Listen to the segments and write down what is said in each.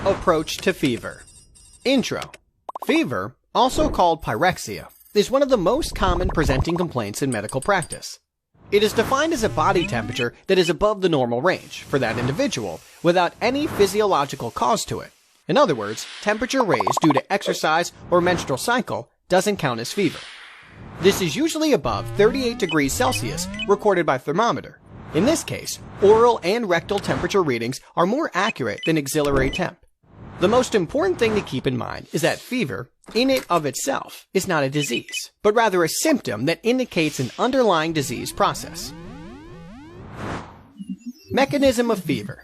Approach to fever. Intro. Fever, also called pyrexia, is one of the most common presenting complaints in medical practice. It is defined as a body temperature that is above the normal range for that individual without any physiological cause to it. In other words, temperature raised due to exercise or menstrual cycle doesn't count as fever. This is usually above 38 degrees Celsius recorded by thermometer. In this case, oral and rectal temperature readings are more accurate than auxiliary temp. The most important thing to keep in mind is that fever, in and of itself, is not a disease, but rather a symptom that indicates an underlying disease process. Mechanism of fever.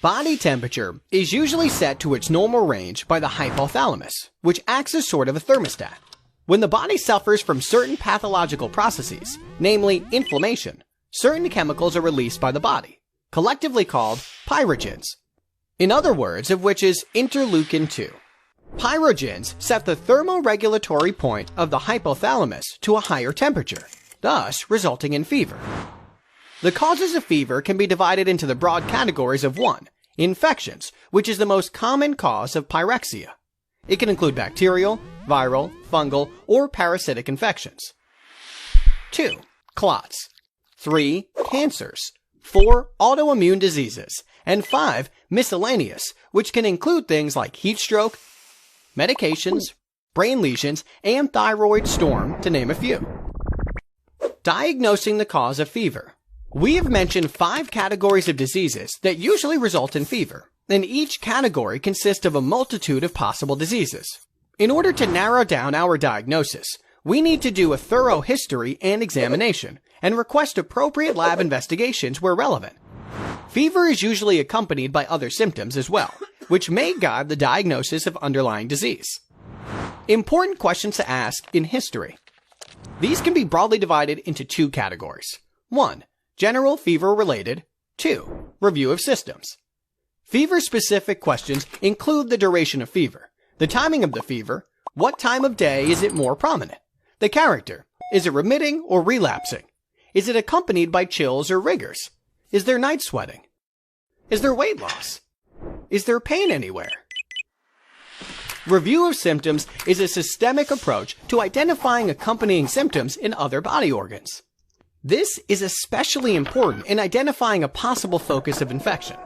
Body temperature is usually set to its normal range by the hypothalamus, which acts as sort of a thermostat. When the body suffers from certain pathological processes, namely inflammation, certain chemicals are released by the body, collectively called pyrogens. In other words, of which is interleukin-2. Pyrogens set the thermoregulatory point of the hypothalamus to a higher temperature, thus resulting in fever. The causes of fever can be divided into the broad categories of 1. Infections, which is the most common cause of pyrexia. It can include bacterial, viral, fungal, or parasitic infections. 2. Clots. 3. Cancers. 4. Autoimmune diseases. And 5. Miscellaneous, which can include things like heat stroke, medications, brain lesions, and thyroid storm, to name a few. Diagnosing the cause of fever. We have mentioned 5 categories of diseases that usually result in fever, and each category consists of a multitude of possible diseases. In order to narrow down our diagnosis, we need to do a thorough history and examination, and request appropriate lab investigations where relevant. Fever is usually accompanied by other symptoms as well, which may guide the diagnosis of underlying disease. Important questions to ask in history. These can be broadly divided into 2 categories. 1. General fever-related. 2. Review of systems. Fever-specific questions include the duration of fever, the timing of the fever, what time of day is it more prominent, the character, is it remitting or relapsing, is it accompanied by chills or rigors, is there night sweating, is there weight loss, is there pain anywhere? Review of symptoms is a systemic approach to identifying accompanying symptoms in other body organs. This is especially important in identifying a possible focus of infection.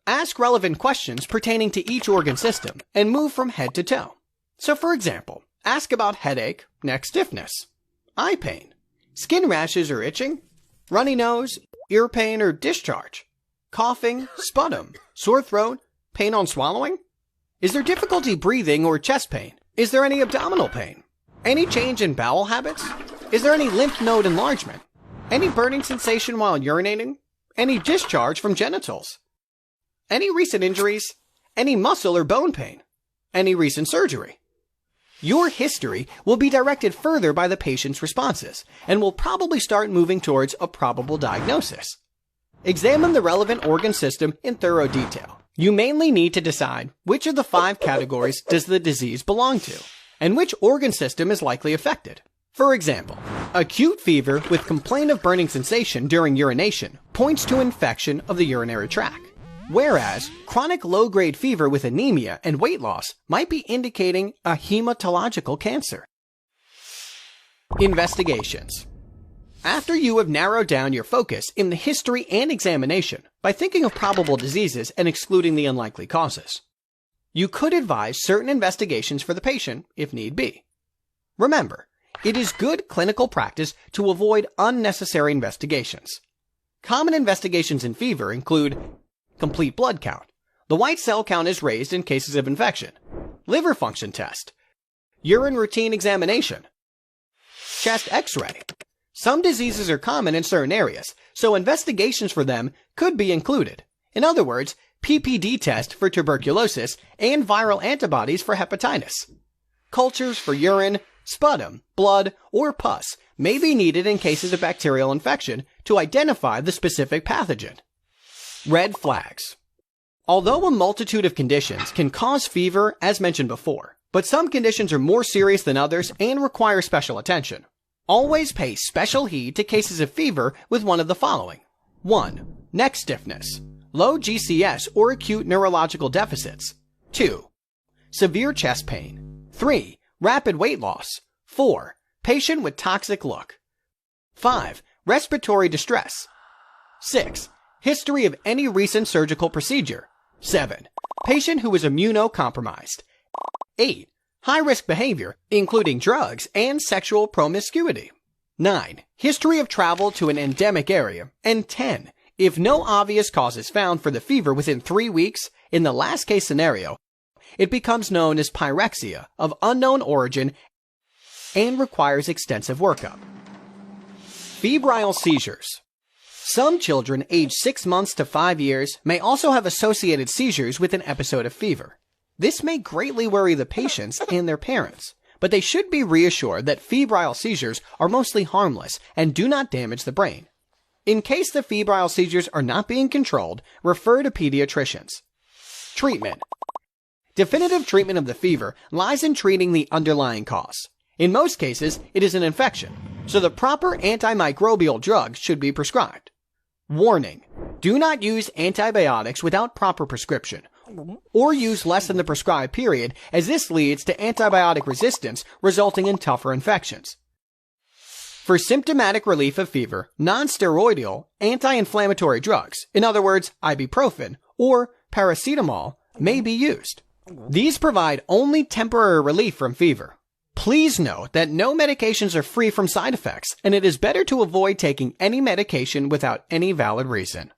Ask relevant questions pertaining to each organ system and move from head to toe. So for example, ask about headache, neck stiffness, eye pain, skin rashes or itching, runny nose, ear pain or discharge, coughing, sputum, sore throat, pain on swallowing? Is there difficulty breathing or chest pain? Is there any abdominal pain? Any change in bowel habits? Is there any lymph node enlargement? Any burning sensation while urinating? Any discharge from genitals? Any recent injuries? Any muscle or bone pain? Any recent surgery? Your history will be directed further by the patient's responses and will probably start moving towards a probable diagnosis. Examine the relevant organ system in thorough detail. You mainly need to decide which of the 5 categories does the disease belong to, and which organ system is likely affected. For example, acute fever with complaint of burning sensation during urination points to infection of the urinary tract, whereas chronic low-grade fever with anemia and weight loss might be indicating a hematological cancer. Investigations. After you have narrowed down your focus in the history and examination by thinking of probable diseases and excluding the unlikely causes, you could advise certain investigations for the patient if need be. Remember, it is good clinical practice to avoid unnecessary investigations. Common investigations in fever include complete blood count. The white cell count is raised in cases of infection. Liver function test. Urine routine examination. Chest x-ray. Some diseases are common in certain areas, so investigations for them could be included. In other words, PPD test for tuberculosis and viral antibodies for hepatitis. Cultures for urine, sputum, blood, or pus may be needed in cases of bacterial infection to identify the specific pathogen. Red flags. Although a multitude of conditions can cause fever, as mentioned before, but some conditions are more serious than others and require special attention. Always pay special heed to cases of fever with one of the following. 1. Neck stiffness, low GCS or acute neurological deficits, 2. Severe chest pain. 3. Rapid weight loss. 4. Patient with toxic look. 5. Respiratory distress. 6. History of any recent surgical procedure. 7. Patient who is immunocompromised. 8. High-risk behavior, including drugs and sexual promiscuity. 9. History of travel to an endemic area. And 10. If no obvious cause is found for the fever within 3 weeks, in the last case scenario, it becomes known as pyrexia of unknown origin and requires extensive workup. Febrile seizures. Some children aged 6 months to 5 years may also have associated seizures with an episode of fever. This may greatly worry the patients and their parents, but they should be reassured that febrile seizures are mostly harmless and do not damage the brain. In case the febrile seizures are not being controlled, refer to pediatricians. Treatment. Definitive treatment of the fever lies in treating the underlying cause. In most cases, it is an infection, so the proper antimicrobial drugs should be prescribed. Warning: do not use antibiotics without proper prescription, or use less than the prescribed period, as this leads to antibiotic resistance, resulting in tougher infections. For symptomatic relief of fever, non-steroidal anti-inflammatory drugs, in other words, ibuprofen or paracetamol, may be used. These provide only temporary relief from fever. Please note that no medications are free from side effects, and it is better to avoid taking any medication without any valid reason.